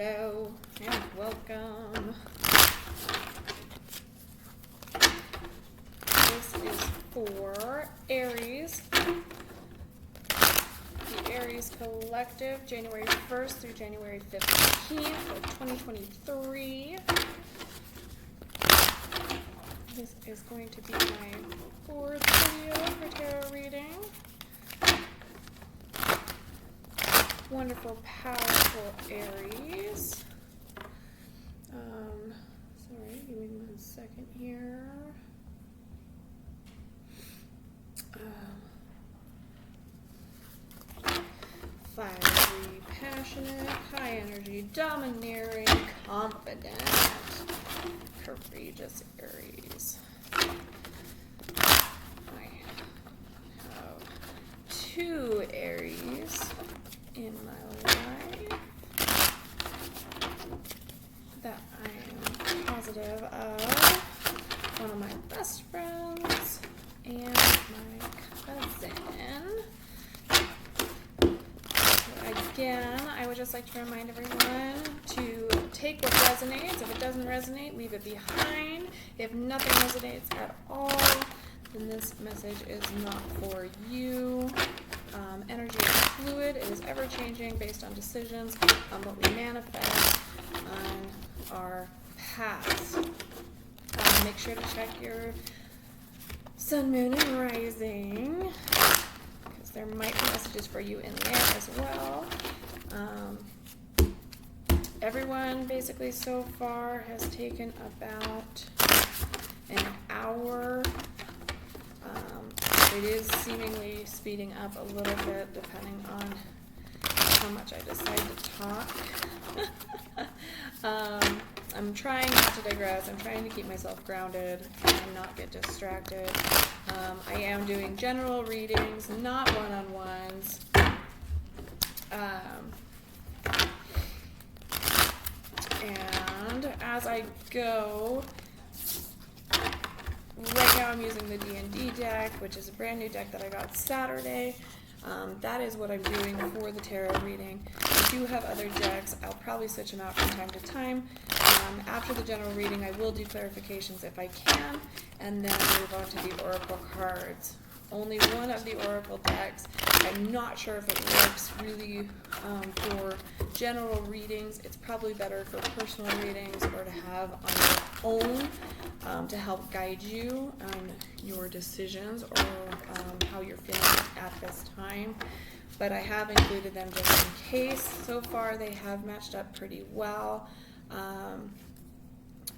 Hello and welcome. This is for Aries, the Aries Collective, January 1st through January 15th of 2023. This is going to be my fourth video for tarot reading. Wonderful, powerful Aries. Sorry, give me 1 second here. Fiery, passionate, high energy, domineering, confident, courageous Aries. I have 2 Aries in my life that I am positive of. One of my best friends and my cousin. Again, I would just like to remind everyone to take what resonates. If it doesn't resonate, leave it behind. If nothing resonates at all, then this message is not for you. Energy is fluid. It is ever-changing based on decisions, on what we manifest, on our past. Make sure to check your sun, moon, and rising, because there might be messages for you in there as well. Everyone basically so far has taken about an hour. It is seemingly speeding up a little bit depending on how much I decide to talk. I'm trying not to digress. I'm trying to keep myself grounded and not get distracted. I am doing general readings, not one-on-ones. And as I go, right now I'm using the D&D deck, which is a brand new deck that I got Saturday. That is what I'm doing for the tarot reading. I do have other decks. I'll probably switch them out from time to time. After the general reading, I will do clarifications if I can, and then move on to the oracle cards. Only one of the oracle decks. I'm not sure if it works really for general readings. It's probably better for personal readings or to have on your own to help guide you on your decisions or how you're feeling at this time. But I have included them just in case. So far, they have matched up pretty well.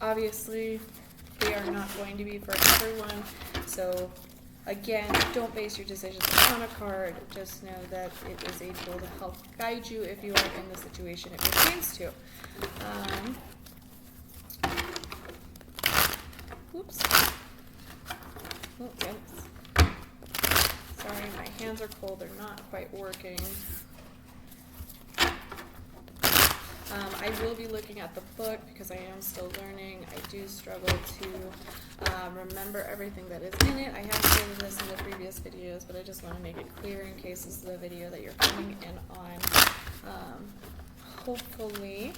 Obviously, they are not going to be for everyone. So again, don't base your decisions on a card. Just know that it is a tool to help guide you if you are in the situation it pertains to. Oops. Oh, goodness. Sorry, my hands are cold. They're not quite working. I will be looking at the book because I am still learning. I do struggle to remember everything that is in it. I have stated this in the previous videos, but I just want to make it clear in case this is the video that you're coming in on. Hopefully,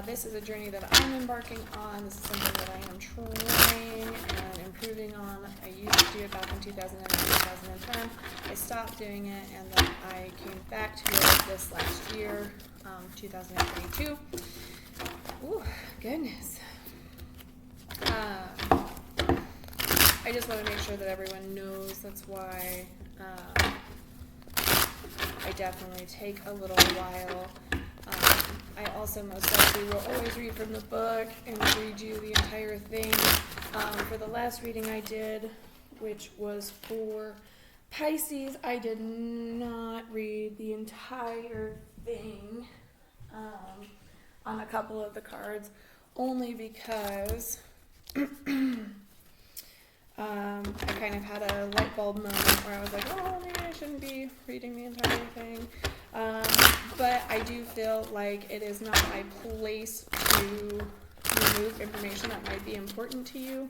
this is a journey that I'm embarking on. This is something that I am trying and improving on. I used to do it back in 2009, 2010. I stopped doing it, and then I came back to it this last year, 2022. Ooh, goodness. I just want to make sure that everyone knows that's why I definitely take a little while. I also most likely will always read from the book and read you the entire thing. For the last reading I did, which was for Pisces, I did not read the entire thing on a couple of the cards, only because I kind of had a light bulb moment where I was like, oh, maybe I shouldn't be reading the entire thing. But I do feel like it is not my place to remove information that might be important to you.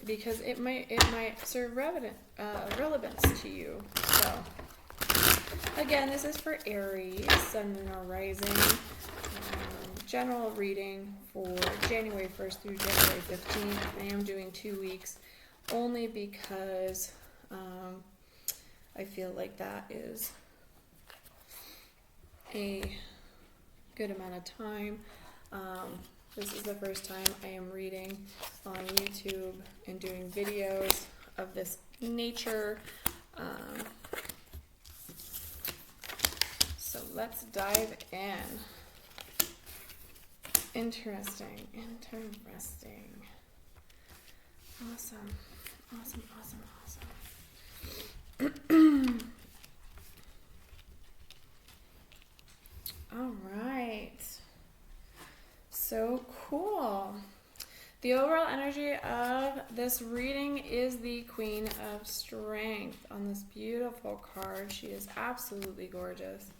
Because it might serve relevance to you. So Again, this is for Aries, Sun, Moon, or Rising. General reading for January 1st through January 15th. I am doing 2 weeks only because I feel like that is a good amount of time. This is the first time I am reading on YouTube and doing videos of this nature. So let's dive in. Interesting. Awesome. All right. So cool. The overall energy of this reading is the Queen of Strength on this beautiful card. She is absolutely gorgeous.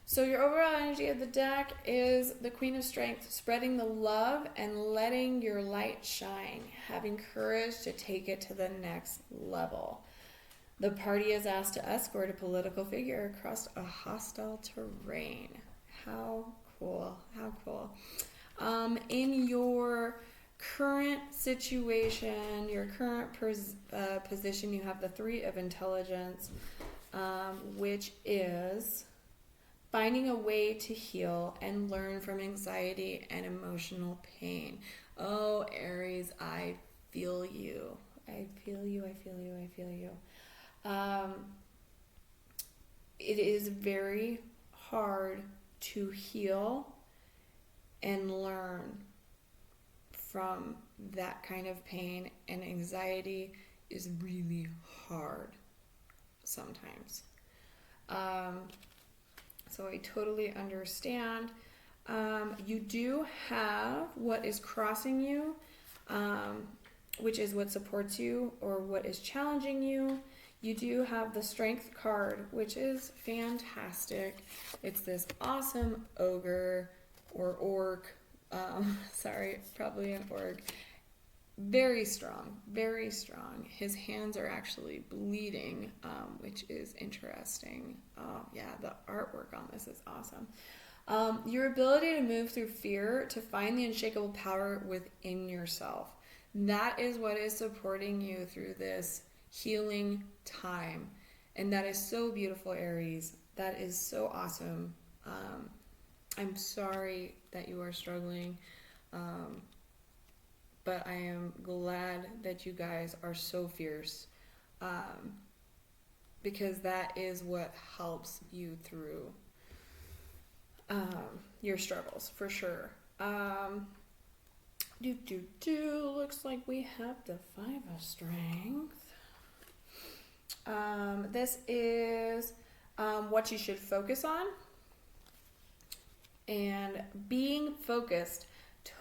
So your overall energy of the deck is the Queen of Strength, spreading the love and letting your light shine, having courage to take it to the next level. The party is asked to escort a political figure across a hostile terrain. How cool, how cool. In your current situation, your current position, you have the Three of Intelligence, which is finding a way to heal and learn from anxiety and emotional pain. Oh, Aries, I feel you. I feel you. It is very hard to heal and learn from that kind of pain, and anxiety is really hard sometimes. So I totally understand. You do have what is crossing you, which is what supports you or what is challenging you. You do have the Strength card, which is fantastic. It's this awesome ogre or orc. Probably an orc. Very strong. His hands are actually bleeding, which is interesting. Oh, yeah, the artwork on this is awesome. Your ability to move through fear, to find the unshakable power within yourself. That is what is supporting you through this healing time. And that is so beautiful, Aries. That is so awesome. I'm sorry that you are struggling. But I am glad that you guys are so fierce, because that is what helps you through your struggles, for sure. Looks like we have the Five of Strength. This is what you should focus on, and being focused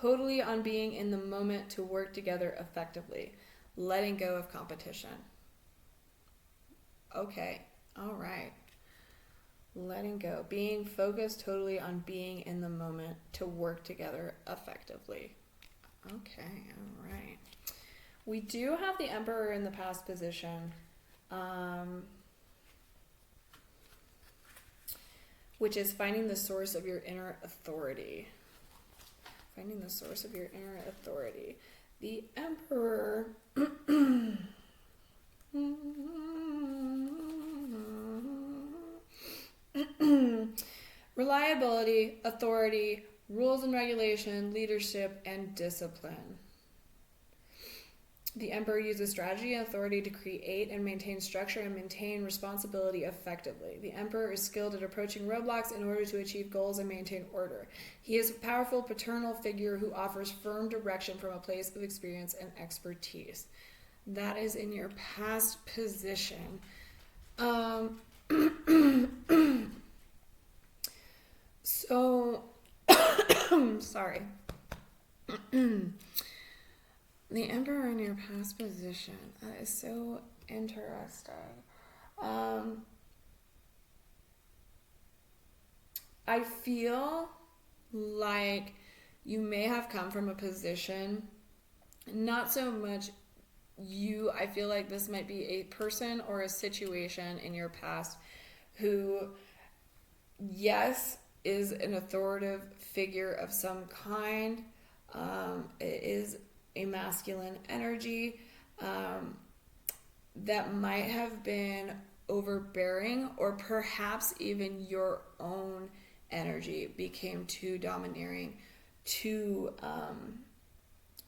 totally on being in the moment to work together effectively, letting go of competition. Okay, all right. Letting go, being focused totally on being in the moment to work together effectively. Okay, all right. We do have the Emperor in the past position, which is finding the source of your inner authority. Finding the source of your inner authority. The Emperor reliability, authority, rules and regulation, leadership, and discipline. The Emperor uses strategy and authority to create and maintain structure and maintain responsibility effectively. The Emperor is skilled at approaching roadblocks in order to achieve goals and maintain order. He is a powerful paternal figure who offers firm direction from a place of experience and expertise. That is in your past position. So, sorry. The Emperor in your past position. That is so interesting. I feel like you may have come from a position, not so much you, I feel like this might be a person or a situation in your past who, yes, is an authoritative figure of some kind. It is a masculine energy that might have been overbearing, or perhaps even your own energy became too domineering, too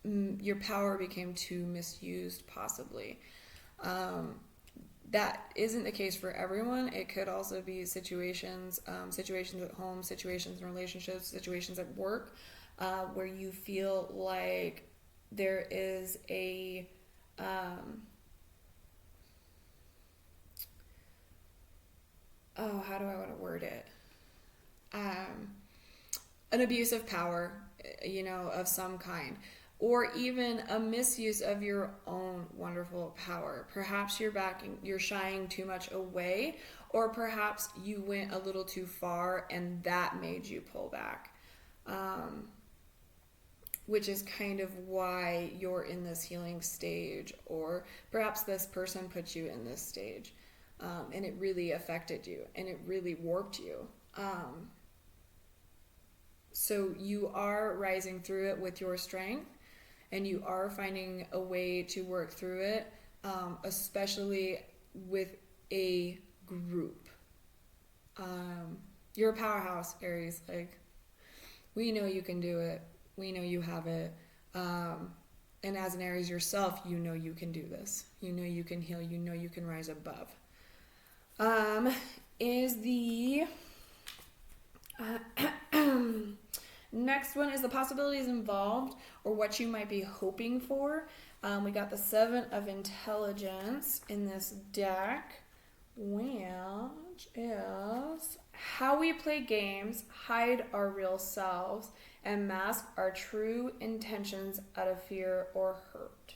your power became too misused, possibly. That isn't the case for everyone. It could also be situations at home, situations in relationships, situations at work, where you feel like there is a how do I want to word it? An abuse of power, of some kind, or even a misuse of your own wonderful power. Perhaps you're shying too much away, or perhaps you went a little too far and that made you pull back. Which is kind of why you're in this healing stage, or perhaps this person put you in this stage, and it really affected you and it really warped you. So you are rising through it with your strength, and you are finding a way to work through it, especially with a group. You're a powerhouse, Aries. Like, we know you can do it. We know you have it. And as an Aries yourself, you know you can do this. You know you can heal. You know you can rise above. Next one is the possibilities involved, or what you might be hoping for. We got the 7 of Intelligence in this deck, which is how we play games, hide our real selves, and mask our true intentions out of fear or hurt.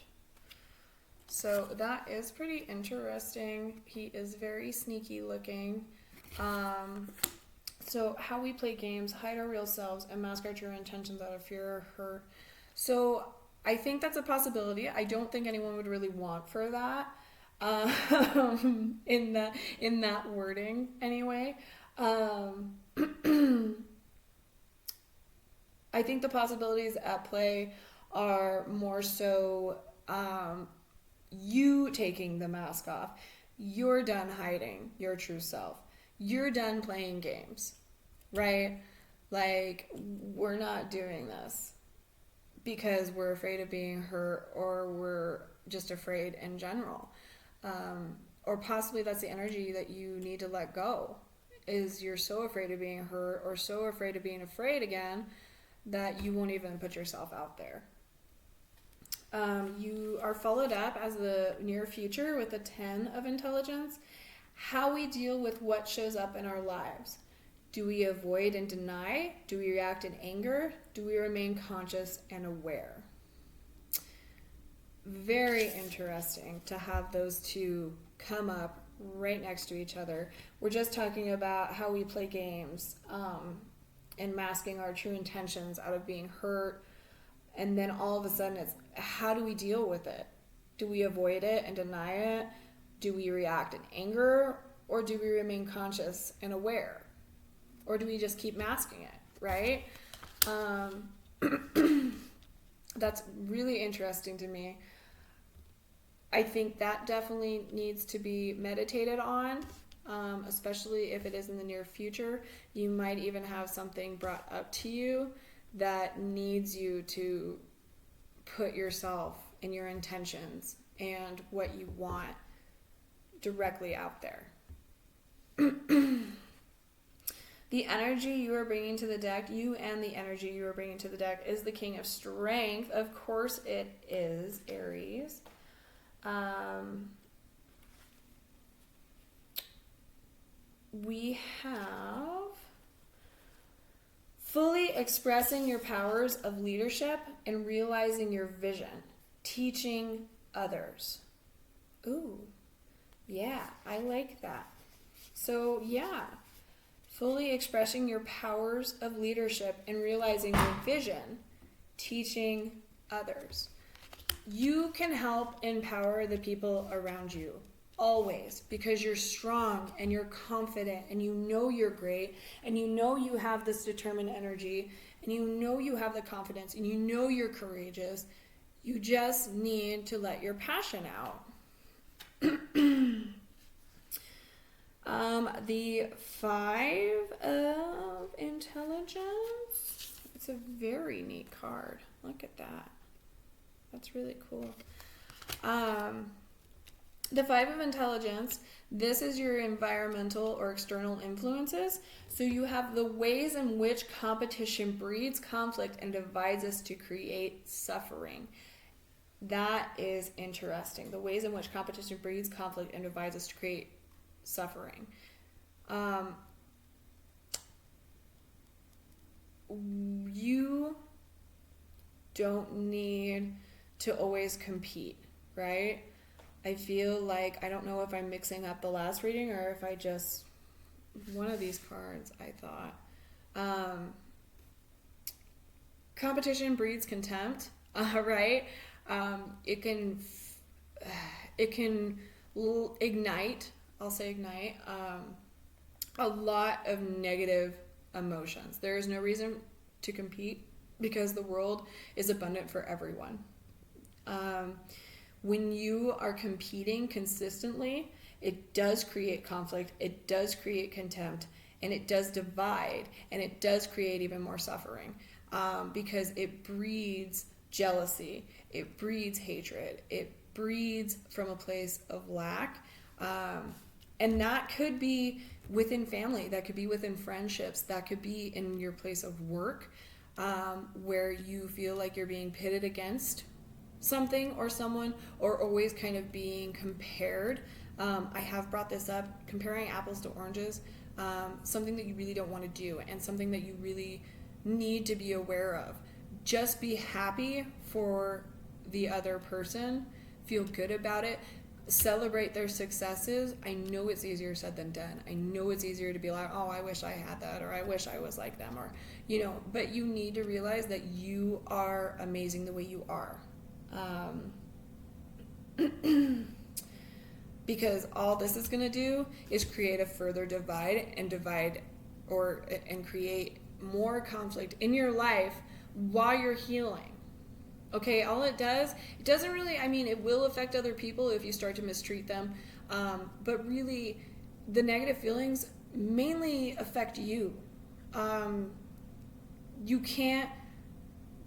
So that is pretty interesting. He is very sneaky looking. So how we play games, hide our real selves, and mask our true intentions out of fear or hurt. So I think that's a possibility. I don't think anyone would really want for that, in that wording anyway. I think the possibilities at play are more so you taking the mask off. You're done hiding your true self. You're done playing games, right? Like, we're not doing this because we're afraid of being hurt, or we're just afraid in general. Or possibly that's the energy that you need to let go, is you're so afraid of being hurt or so afraid of being afraid again that you won't even put yourself out there. You are followed up as the near future with the 10 of Intelligence. How we deal with what shows up in our lives. Do we avoid and deny? Do we react in anger? Do we remain conscious and aware? Very interesting to have those two come up right next to each other. We're just talking about how we play games, and masking our true intentions out of being hurt. And then all of a sudden it's, how do we deal with it? Do we avoid it and deny it? Do we react in anger, or do we remain conscious and aware? Or do we just keep masking it, right? That's really interesting to me. I think that definitely needs to be meditated on, especially if it is in the near future. You might even have something brought up to you that needs you to put yourself and your intentions and what you want directly out there. The energy you are bringing to the deck, you and the energy you are bringing to the deck, is the King of Strength. Of course it is, Aries. We have fully expressing your powers of leadership and realizing your vision, teaching others. Ooh, yeah, I like that. So yeah, fully expressing your powers of leadership and realizing your vision, teaching others. You can help empower the people around you always, because you're strong and you're confident and you know you're great and you know you have this determined energy and you know you have the confidence and you know you're courageous. You just need to let your passion out. The 5 of Intelligence. It's a very neat card. Look at that. That's really cool. The 5 of Intelligence, this is your environmental or external influences. So you have the ways in which competition breeds conflict and divides us to create suffering. That is interesting. The ways in which competition breeds conflict and divides us to create suffering. You don't need to always compete, right? I feel like, I don't know if I'm mixing up the last reading or if I just, one of these cards, I thought. Competition breeds contempt, right? It can ignite, I'll say ignite, a lot of negative emotions. There is no reason to compete because the world is abundant for everyone. When you are competing consistently, it does create conflict, it does create contempt, and it does divide, and it does create even more suffering, because it breeds jealousy, it breeds hatred, it breeds from a place of lack, and that could be within family, that could be within friendships, that could be in your place of work, where you feel like you're being pitted against something or someone, or always kind of being compared. I have brought this up, comparing apples to oranges, something that you really don't want to do and something that you really need to be aware of. Just be happy for the other person, feel good about it, celebrate their successes. I know it's easier said than done. I know it's easier to be like, oh, I wish I had that, or I wish I was like them, or, but you need to realize that you are amazing the way you are. Because all this is going to do is create a further divide and create more conflict in your life while you're healing. Okay, all it doesn't really, it will affect other people if you start to mistreat them, but really the negative feelings mainly affect you. You can't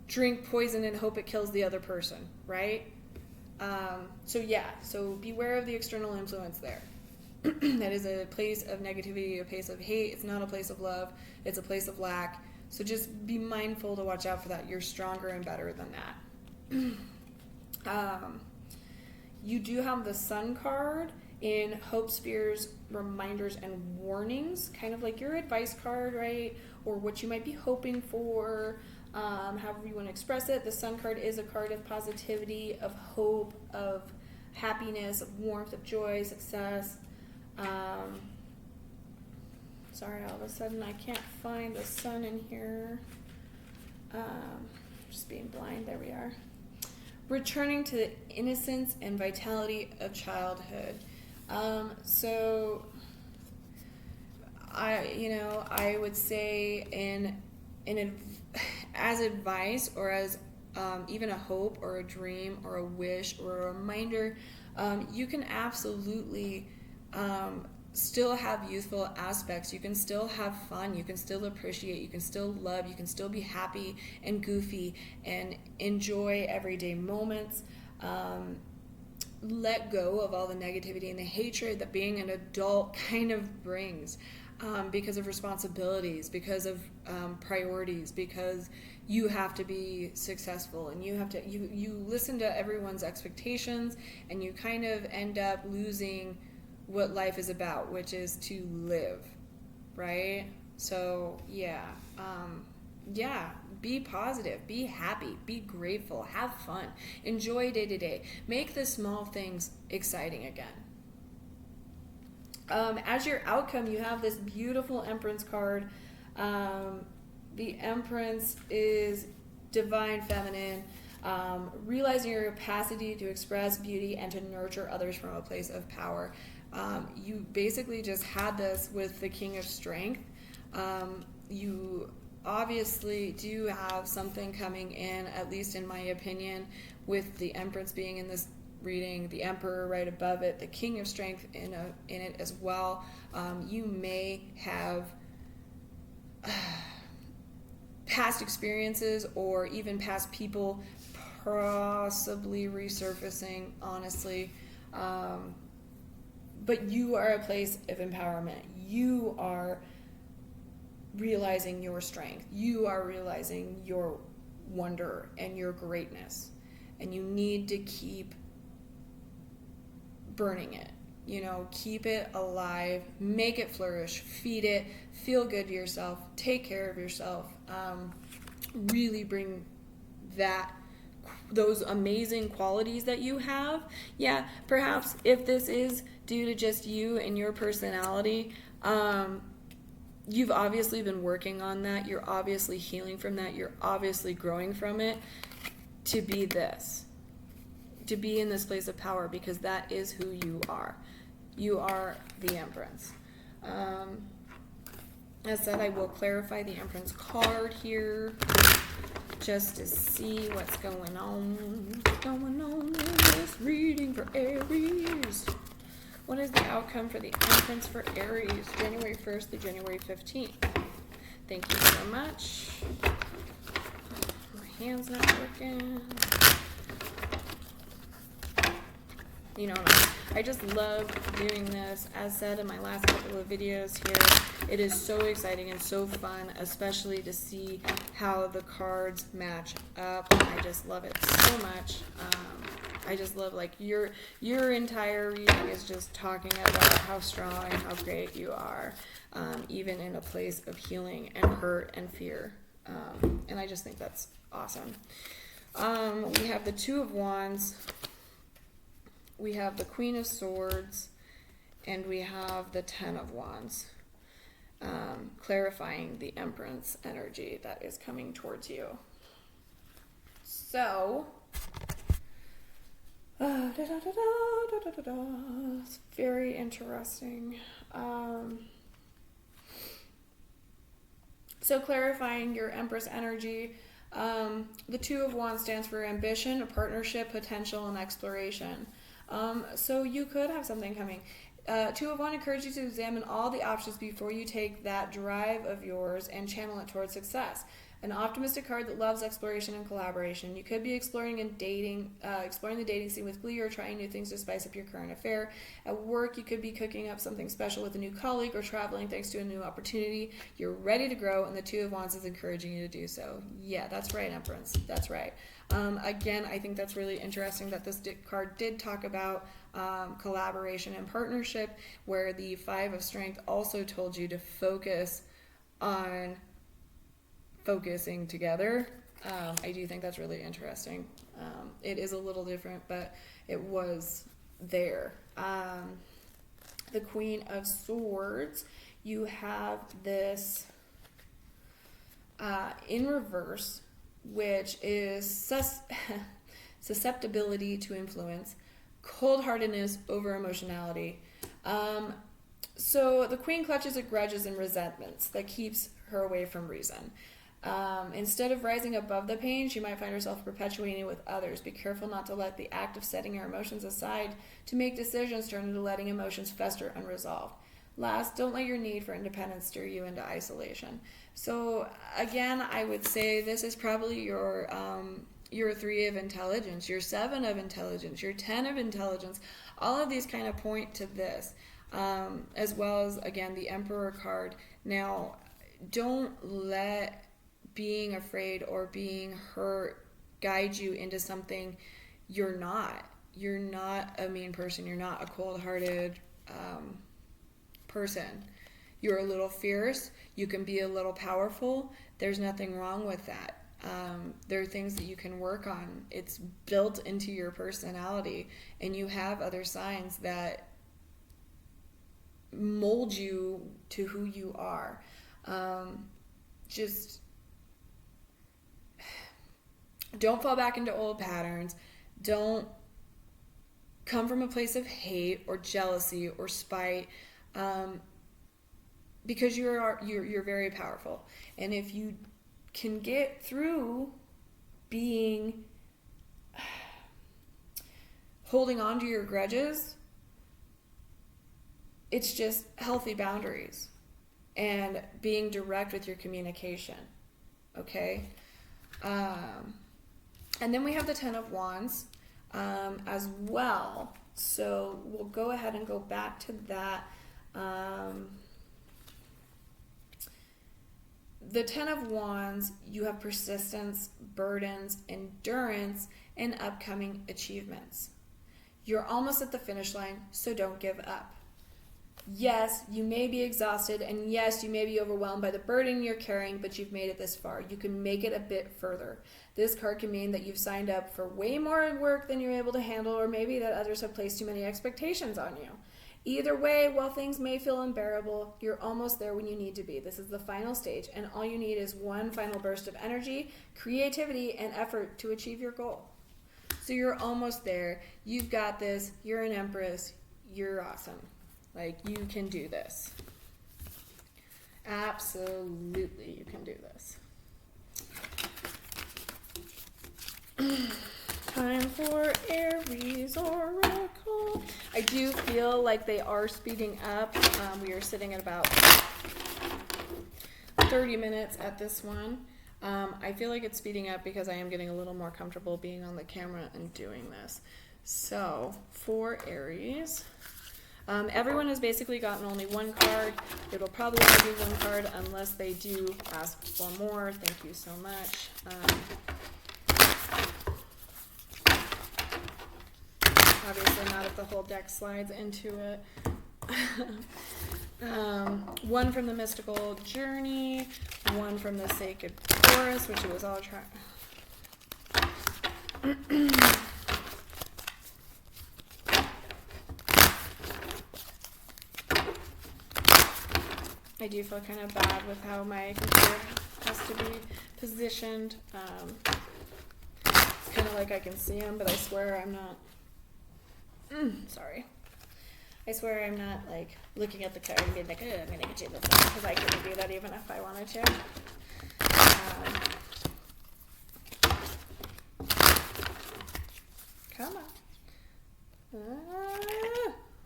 drink poison and hope it kills the other person, right? So beware of the external influence there. That is a place of negativity, a place of hate. It's not a place of love. It's a place of lack. So just be mindful to watch out for that. You're stronger and better than that. You do have the Sun card in Hope, Fears, Reminders, and Warnings, kind of like your advice card, right? Or what you might be hoping for, however you want to express it. The Sun card is a card of positivity, of hope, of happiness, of warmth, of joy, success. Sorry, all of a sudden I can't find the Sun in here. Just being blind. There we are. Returning to the innocence and vitality of childhood. So I would say as advice, or as even a hope or a dream or a wish or a reminder, you can absolutely still have youthful aspects. You can still have fun. You can still appreciate. You can still love. You can still be happy and goofy and enjoy everyday moments. Let go of all the negativity and the hatred that being an adult kind of brings, because of responsibilities, because of priorities, because you have to be successful, and you listen to everyone's expectations, and you kind of end up losing what life is about, which is to live, right? So be positive, be happy, be grateful, have fun, enjoy day to day, make the small things exciting again. As your outcome, you have this beautiful Empress card. The Empress is divine feminine, realizing your capacity to express beauty and to nurture others from a place of power. You basically just had this with the King of Strength. You obviously do have something coming in, at least in my opinion, with the Empress being in this reading, the Emperor right above it, the King of Strength in it as well. You may have past experiences or even past people possibly resurfacing, honestly. But you are a place of empowerment. You are realizing your strength. You are realizing your wonder and your greatness. And you need to keep burning it. Keep it alive, make it flourish, feed it, feel good to yourself, take care of yourself. Really bring those amazing qualities that you have. Yeah, perhaps if this is due to just you and your personality, you've obviously been working on that. You're obviously healing from that. You're obviously growing from it to be this. To be in this place of power, because that is who you are. You are the Empress. As said, I will clarify the Empress card here just to see what's going on in this reading for Aries. What is the outcome for the Empress for Aries, January 1st through January 15th? Thank you so much. My hand's not working. I just love doing this. As said in my last couple of videos here, it is so exciting and so fun, especially to see how the cards match up. I just love it so much. I just love, your entire reading is just talking about how strong and how great you are, even in a place of healing and hurt and fear. And I just think that's awesome. We have the Two of Wands. We have the Queen of Swords, and we have the Ten of Wands, clarifying the Empress energy that is coming towards you. So, it's very interesting. So clarifying your Empress energy, the Two of Wands stands for ambition, partnership, potential, and exploration. So you could have something coming. Two of Wands encourages you to examine all the options before you take that drive of yours and channel it towards success. An optimistic card that loves exploration and collaboration. You could be exploring the dating scene with glee, or trying new things to spice up your current affair. At work, you could be cooking up something special with a new colleague, or traveling thanks to a new opportunity. You're ready to grow, and the Two of Wands is encouraging you to do so. Yeah, that's right, Empress. That's right. Again, I think that's really interesting that this card did talk about collaboration and partnership, where the Five of Strength also told you to focus on focusing together. I do think that's really interesting. It is a little different, but it was there. The Queen of Swords, you have this in reverse, which is susceptibility to influence, cold-heartedness over emotionality. So the Queen clutches at grudges and resentments that keeps her away from reason. Instead of rising above the pain, she might find herself perpetuating it with others. Be careful not to let the act of setting your emotions aside to make decisions turn into letting emotions fester unresolved. Last, don't let your need for independence steer you into isolation. So again, I would say this is probably your 3 of intelligence, your 7 of intelligence, your 10 of intelligence. All of these kind of point to this, as well as, again, the Emperor card. Now, don't let being afraid or being hurt guide you into something you're not. You're not a mean person. You're not a cold-hearted person. You're a little fierce. You can be a little powerful. There's nothing wrong with that. There are things that you can work on. It's built into your personality, and you have other signs that mold you to who you are. Just don't fall back into old patterns. Don't come from a place of hate or jealousy or spite, because you're very powerful. And if you can get through being holding on to your grudges, it's just healthy boundaries and being direct with your communication. Okay? And then we have the Ten of Wands as well. So we'll go ahead and go back to that. The Ten of Wands, you have persistence, burdens, endurance, and upcoming achievements. You're almost at the finish line, so don't give up. Yes, you may be exhausted, and yes, you may be overwhelmed by the burden you're carrying, but you've made it this far. You can make it a bit further. This card can mean that you've signed up for way more work than you're able to handle, or maybe that others have placed too many expectations on you. Either way, while things may feel unbearable, you're almost there when you need to be. This is the final stage, and all you need is one final burst of energy, creativity, and effort to achieve your goal. So you're almost there. You've got this. You're an empress. You're awesome. Like, you can do this. Absolutely, you can do this. Time for Aries Oracle. I do feel like they are speeding up. We are sitting at about 30 minutes at this one. I feel like it's speeding up because I am getting a little more comfortable being on the camera and doing this. So, for Aries, everyone has basically gotten only one card. It'll probably only be one card unless they do ask for more. Thank you so much. Obviously not if the whole deck slides into it. One from the Mystical Journey, one from the Sacred Forest, which it was all trying. I do feel kind of bad with how my computer has to be positioned. It's kind of like I can see them, but I swear I'm not. Sorry. I swear I'm not like looking at the card and being like, I'm going to get you this one, because I couldn't do that even if I wanted to. Come on.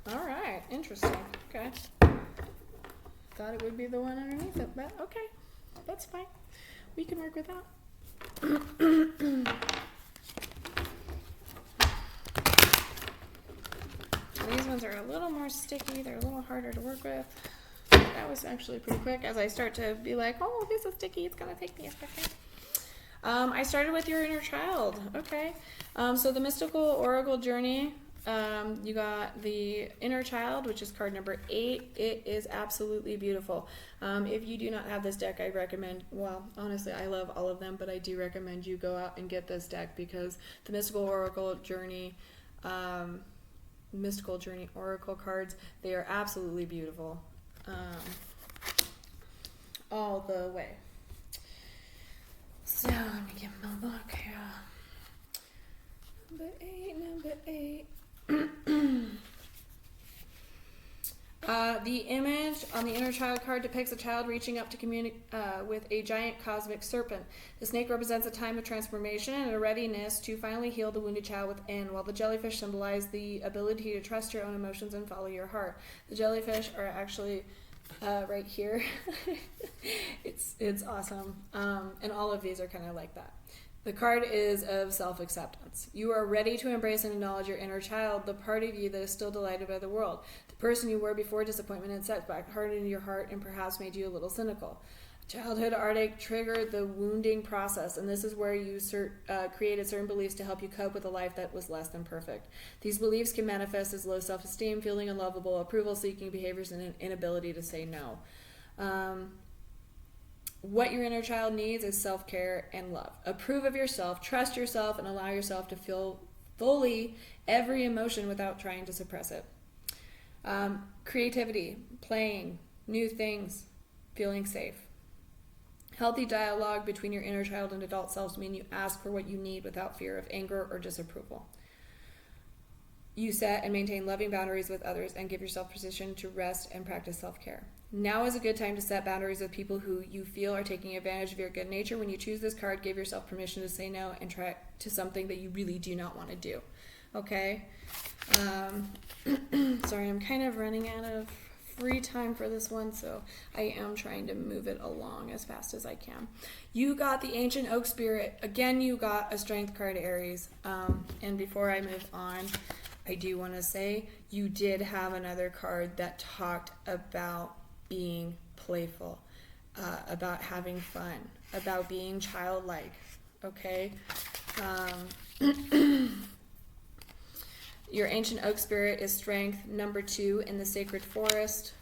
All right. Interesting. Okay. Thought it would be the one underneath it, but okay. That's fine. We can work with that. These ones are a little more sticky. They're a little harder to work with. That was actually pretty quick. As I start to be like, oh, this is sticky. It's going to take me a second. I started with your inner child. Okay. So the Mystical Oracle Journey, you got the inner child, which is card number 8. It is absolutely beautiful. If you do not have this deck, I recommend, well, honestly, I love all of them, but I do recommend you go out and get this deck, because the Mystical Oracle Journey, Oracle cards, they are absolutely beautiful. All the way. So let me get my book here. Number 8. The image on the inner child card depicts a child reaching up to communicate with a giant cosmic serpent. The snake represents a time of transformation and a readiness to finally heal the wounded child within, while the jellyfish symbolize the ability to trust your own emotions and follow your heart. The jellyfish are actually right here. It's awesome. And all of these are kind of like that. The card is of self-acceptance. You are ready to embrace and acknowledge your inner child, the part of you that is still delighted by the world. The person you were before disappointment and setback hardened your heart and perhaps made you a little cynical. Childhood heartache triggered the wounding process, and this is where you created certain beliefs to help you cope with a life that was less than perfect. These beliefs can manifest as low self-esteem, feeling unlovable, approval-seeking behaviors, and an inability to say no. What your inner child needs is self-care and love. Approve of yourself, trust yourself, and allow yourself to feel fully every emotion without trying to suppress it. Creativity, playing, new things, feeling safe. Healthy dialogue between your inner child and adult selves mean you ask for what you need without fear of anger or disapproval. You set and maintain loving boundaries with others and give yourself permission to rest and practice self-care. Now is a good time to set boundaries with people who you feel are taking advantage of your good nature. When you choose this card, give yourself permission to say no and try to something that you really do not want to do. Okay? Sorry, I'm kind of running out of free time for this one, so I am trying to move it along as fast as I can. You got the Ancient Oak Spirit. Again, you got a Strength card, Aries. And before I move on, I do want to say you did have another card that talked about being playful, about having fun, about being childlike, okay? Your Ancient Oak Spirit is Strength, number 2 in the Sacred Forest.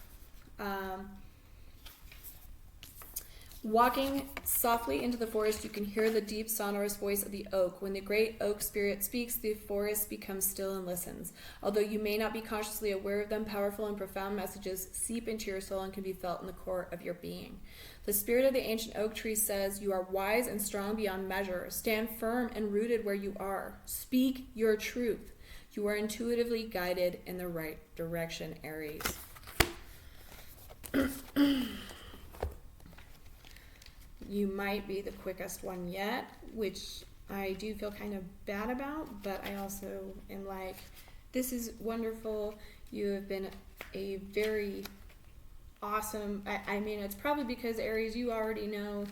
Walking softly into the forest, you can hear the deep, sonorous voice of the oak. When the great oak spirit speaks, the forest becomes still and listens. Although you may not be consciously aware of them, powerful and profound messages seep into your soul and can be felt in the core of your being. The spirit of the ancient oak tree says, you are wise and strong beyond measure. Stand firm and rooted where you are. Speak your truth. You are intuitively guided in the right direction, Aries. You might be the quickest one yet, which I do feel kind of bad about, but I also am like, this is wonderful. You have been a very awesome, I mean, it's probably because, Aries, you already know.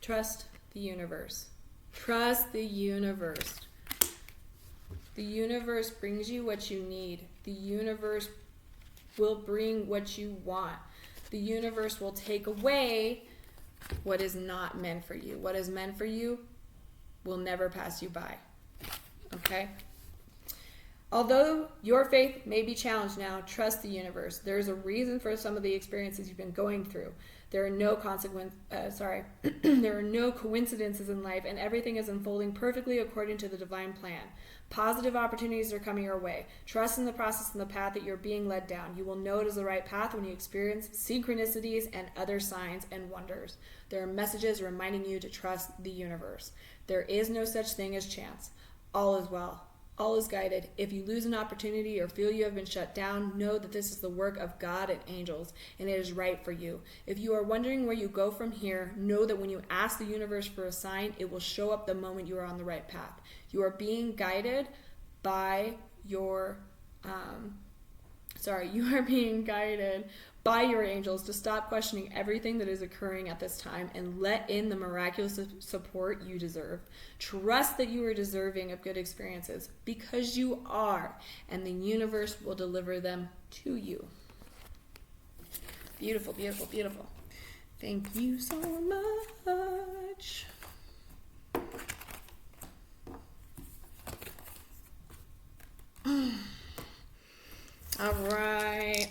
Trust the universe. Trust the universe. The universe brings you what you need. The universe will bring what you want. The universe will take away what is not meant for you. What is meant for you will never pass you by. Okay? Although your faith may be challenged now, trust the universe. There is a reason for some of the experiences you've been going through. There are no there are no coincidences in life, and everything is unfolding perfectly according to the divine plan. Positive opportunities are coming your way. Trust in the process and the path that you're being led down. You will know it is the right path when you experience synchronicities and other signs and wonders. There are messages reminding you to trust the universe. There is no such thing as chance. All is well. All is guided. If you lose an opportunity or feel you have been shut down, know that this is the work of God and angels, and it is right for you. If you are wondering where you go from here, know that when you ask the universe for a sign, it will show up the moment you are on the right path. You are being guided by your angels to stop questioning everything that is occurring at this time and let in the miraculous support you deserve. Trust that you are deserving of good experiences because you are, and the universe will deliver them to you. Beautiful, beautiful, beautiful. Thank you so much. All right.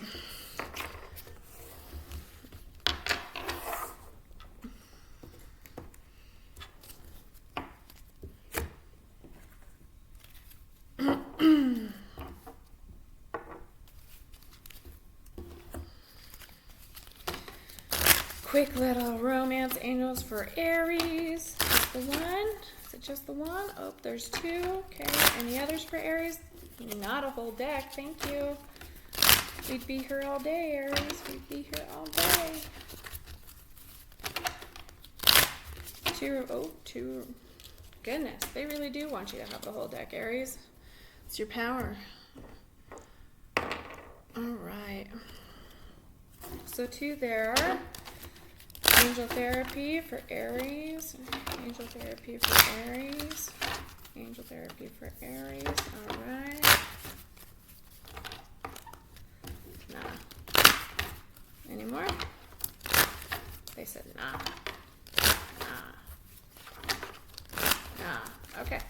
Quick little romance angels for Aries. Just the one? Is it just the one? Oh, there's two. Okay. Any others for Aries? Not a whole deck. Thank you. We'd be here all day, Aries. We'd be here all day. Two. Goodness, they really do want you to have the whole deck, Aries. It's your power. All right. So two there. Angel therapy for Aries. Angel therapy for Aries. Angel therapy for Aries. All right. Nah. Any more? They said nah. Nah. Okay.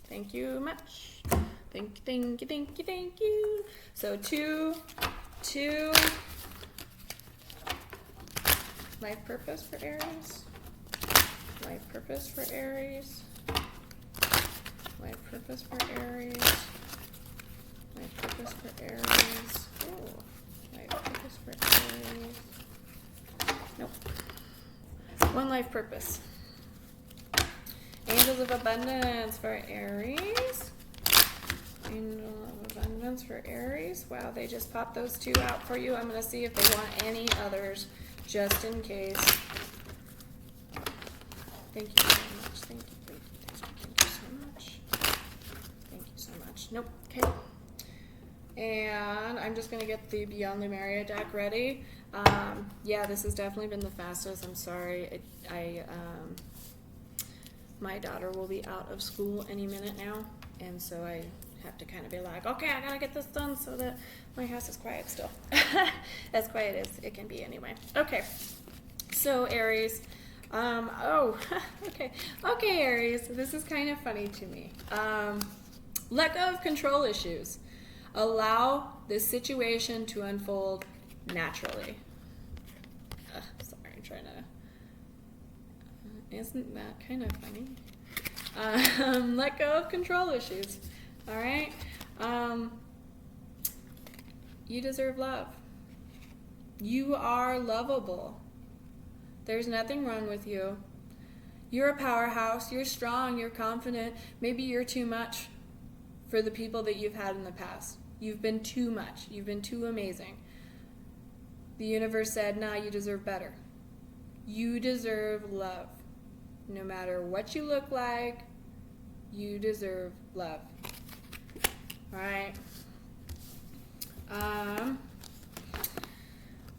Thank you much. Thank you. So two. Life purpose for Aries. Life purpose for Aries. Life purpose for Aries. Life purpose for Aries. Oh, life purpose for Aries. Nope. One life purpose. Angels of Abundance for Aries. Angel of Abundance for Aries. Wow, they just popped those two out for you. I'm going to see if they want any others, just in case. Thank you so much. Thank you so much. Thank you so much. Nope. Okay. And I'm just going to get the Beyond Lemuria deck ready. Yeah, this has definitely been the fastest. I'm sorry. My daughter will be out of school any minute now, and so I have to kind of be like, okay, I gotta get this done so that my house is quiet still. As quiet as it can be anyway. Okay, so Aries. Okay, Aries, this is kind of funny to me. Let go of control issues. Allow this situation to unfold naturally. Sorry, I'm trying to... Isn't that kind of funny? Let go of control issues. All right? You deserve love. You are lovable. There's nothing wrong with you. You're a powerhouse. You're strong. You're confident. Maybe you're too much for the people that you've had in the past. You've been too much. You've been too amazing. The universe said, nah, you deserve better. You deserve love. No matter what you look like, you deserve love. All right.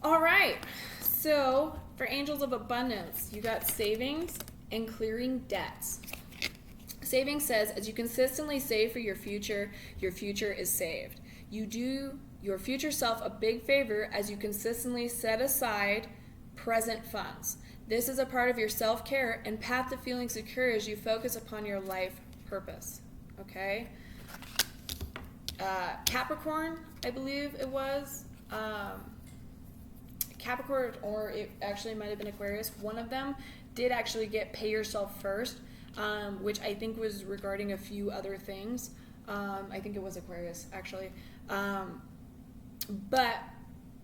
All right. So for Angels of Abundance, you got savings and clearing debts. Savings says, as you consistently save for your future is saved. You do your future self a big favor as you consistently set aside present funds. This is a part of your self-care and path to feeling secure as you focus upon your life purpose. Okay? Capricorn, I believe it was. Capricorn, or it actually might have been Aquarius. One of them did actually get pay yourself first, which I think was regarding a few other things. I think it was Aquarius, actually. But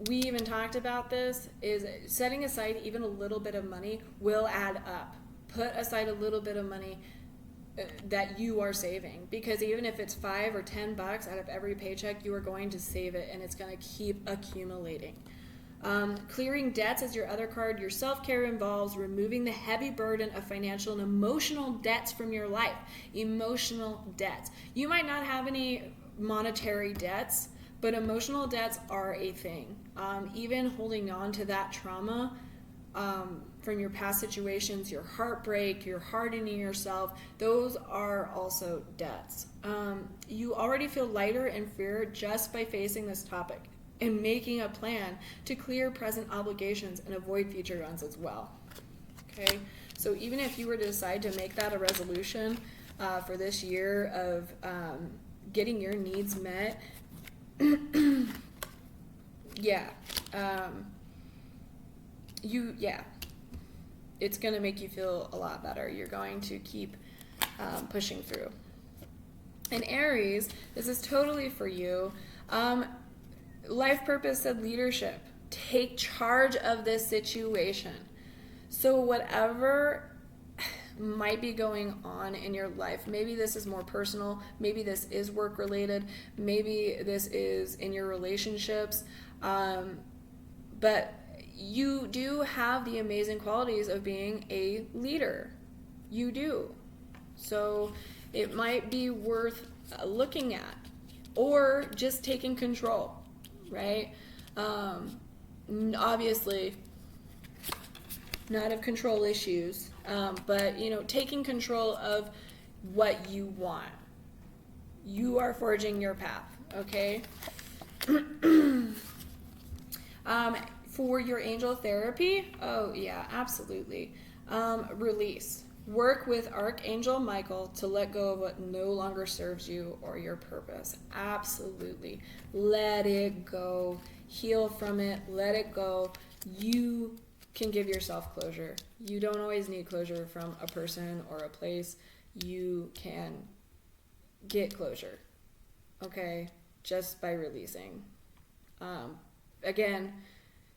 we even talked about this, is setting aside even a little bit of money will add up. Put aside a little bit of money that you are saving, because even if it's $5 or $10 out of every paycheck, you are going to save it, and it's going to keep accumulating. Clearing debts is your other card. Your self-care involves removing the heavy burden of financial and emotional debts from your life. Emotional debts. You might not have any monetary debts, but emotional debts are a thing. Even holding on to that trauma from your past situations, your heartbreak, your hardening yourself, those are also debts. You already feel lighter and freer just by facing this topic and making a plan to clear present obligations and avoid future ones as well. Okay, so even if you were to decide to make that a resolution for this year of getting your needs met, it's going to make you feel a lot better. You're going to keep pushing through. And Aries, this is totally for you. Life purpose and leadership. Take charge of this situation. So whatever might be going on in your life, maybe this is more personal, maybe this is work related, maybe this is in your relationships, but you do have the amazing qualities of being a leader. You do. So it might be worth looking at, or just taking control, right? Obviously not of control issues, but taking control of what you want. You are forging your path, okay? For your angel therapy, oh yeah, absolutely. Release. Work with Archangel Michael to let go of what no longer serves you or your purpose. Absolutely. Let it go. Heal from it. Let it go. You can give yourself closure. You don't always need closure from a person or a place. You can get closure. Okay? just by releasing. Again,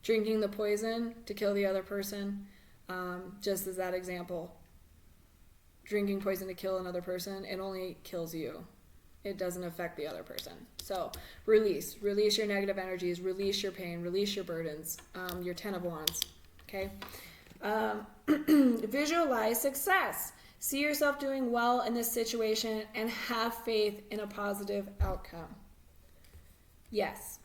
drinking the poison to kill the other person, just as that example. Drinking poison to kill another person, it only kills you. It doesn't affect the other person. So release your negative energies, release your pain, release your burdens, your 10 of Wands. Okay. Visualize success. See yourself doing well in this situation and have faith in a positive outcome. Yes.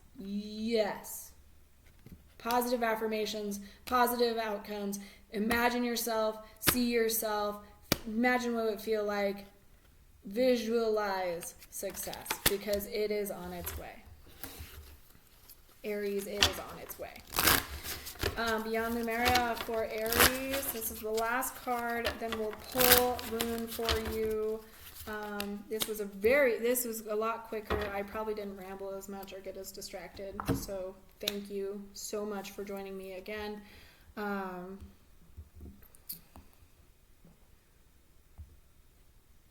Positive affirmations, positive outcomes. Imagine yourself, see yourself, imagine what it would feel like. Visualize success because it is on its way. Aries, it is on its way. Beyond Numeria for Aries. This is the last card. Then we'll pull Rune for you. This was a lot quicker. I probably didn't ramble as much or get as distracted. So thank you so much for joining me again.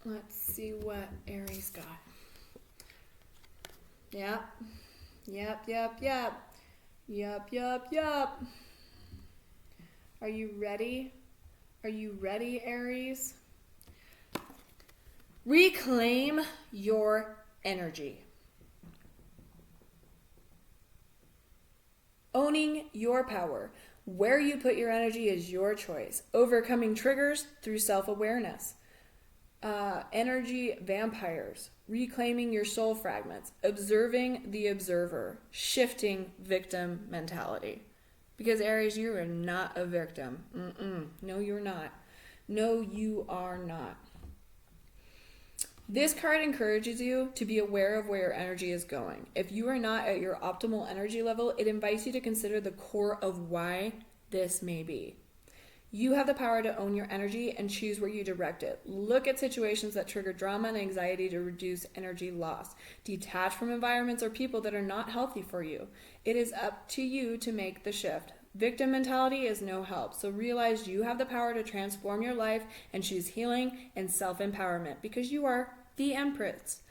Let's see what Aries got. Yep. Are you ready? Are you ready, Aries? Reclaim your energy. Owning your power. Where you put your energy is your choice. Overcoming triggers through self-awareness. Energy vampires. Reclaiming your soul fragments. Observing the observer. Shifting victim mentality. Because Aries, you are not a victim. No, you're not. No, you are not. This card encourages you to be aware of where your energy is going. If you are not at your optimal energy level, it invites you to consider the core of why this may be. You have the power to own your energy and choose where you direct it. Look at situations that trigger drama and anxiety to reduce energy loss. Detach from environments or people that are not healthy for you. It is up to you to make the shift. Victim mentality is no help, so realize you have the power to transform your life and choose healing and self-empowerment because you are the Empress.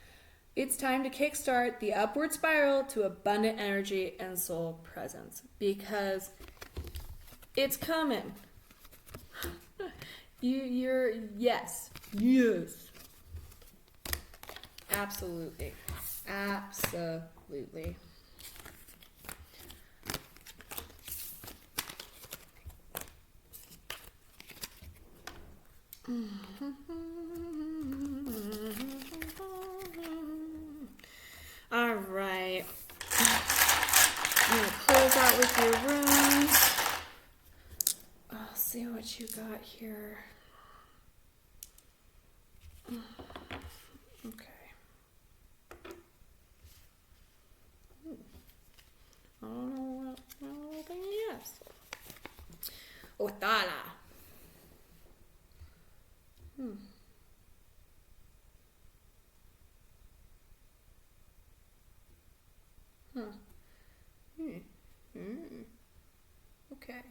It's time to kickstart the upward spiral to abundant energy and soul presence because it's coming. Yes. Absolutely. All right. I'm going to close out with your runes. I'll see what you got here. Okay. I don't know what thing it is. Otala. Okay.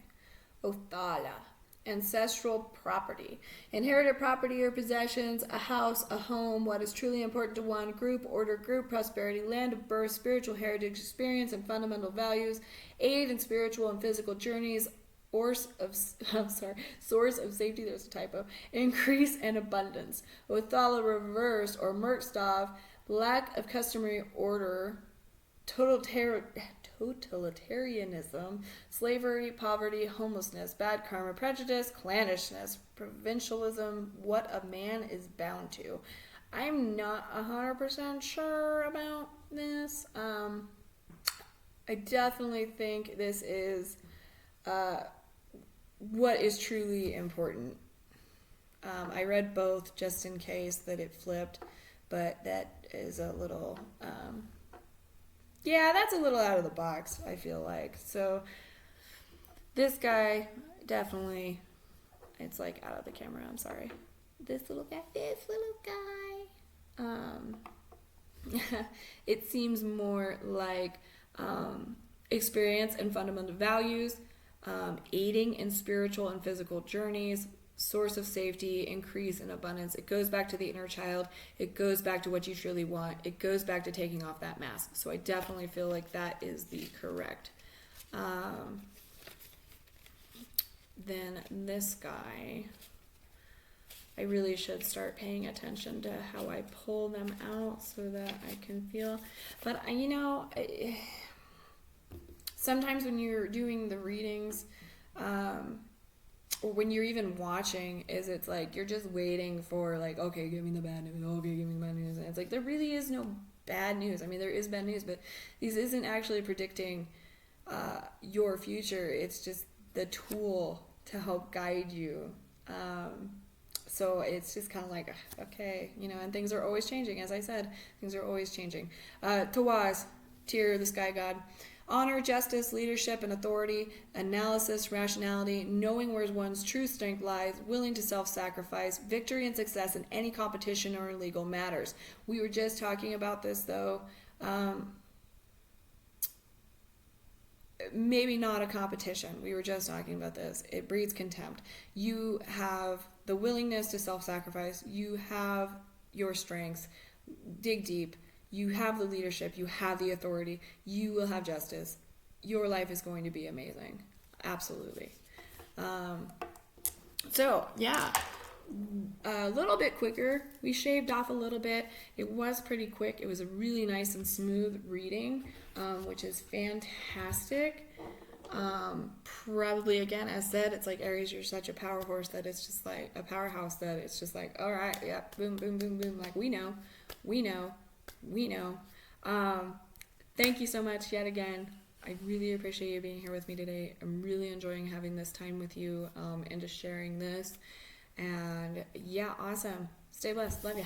Othala. Ancestral property. Inherited property or possessions, a house, a home, what is truly important to one, group, order, group, prosperity, land of birth, spiritual heritage, experience, and fundamental values, aid in spiritual and physical journeys, source of safety, there's a typo, increase and abundance. Othala reversed or Merkstav, lack of customary order, totalitarianism, slavery, poverty, homelessness, bad karma, prejudice, clannishness, provincialism, what a man is bound to. I'm not 100% sure about this. I definitely think this is what is truly important. I read both just in case that it flipped, but that is a little... that's a little out of the box, I feel like. So this guy definitely, it's like out of the camera, I'm sorry. This little guy. It seems more like experience and fundamental values, aiding in spiritual and physical journeys, source of safety, increase, and abundance. It goes back to the inner child. It goes back to what you truly want. It goes back to taking off that mask. So I definitely feel like that is the correct. Then this guy, I really should start paying attention to how I pull them out so that I can feel. But, sometimes when you're doing the readings, or when you're even watching, it's like you're just waiting for, like, okay, give me the bad news, okay, give me the bad news. And it's like there really is no bad news. I mean, there is bad news, but these isn't actually predicting your future. It's just the tool to help guide you. So it's just kind of like, okay, and things are always changing. As I said, things are always changing. Tawaz, Tyr, the sky god. Honor, justice, leadership, and authority, analysis, rationality, knowing where one's true strength lies, willing to self-sacrifice, victory and success in any competition or legal matters. We were just talking about this, though. Maybe not a competition. We were just talking about this. It breeds contempt. You have the willingness to self-sacrifice. You have your strengths. Dig deep. You have the leadership. You have the authority. You will have justice. Your life is going to be amazing. Absolutely. So, yeah. A little bit quicker. We shaved off a little bit. It was pretty quick. It was a really nice and smooth reading, which is fantastic. Probably, again, as said, it's like, Aries, you're such a power horse that it's just like a powerhouse that it's just like, all right, yeah, boom, boom, boom, boom. Like, we know. Thank you so much yet again. I really appreciate you being here with me today. I'm really enjoying having this time with you, and just sharing this. And yeah, awesome. Stay blessed. Love ya.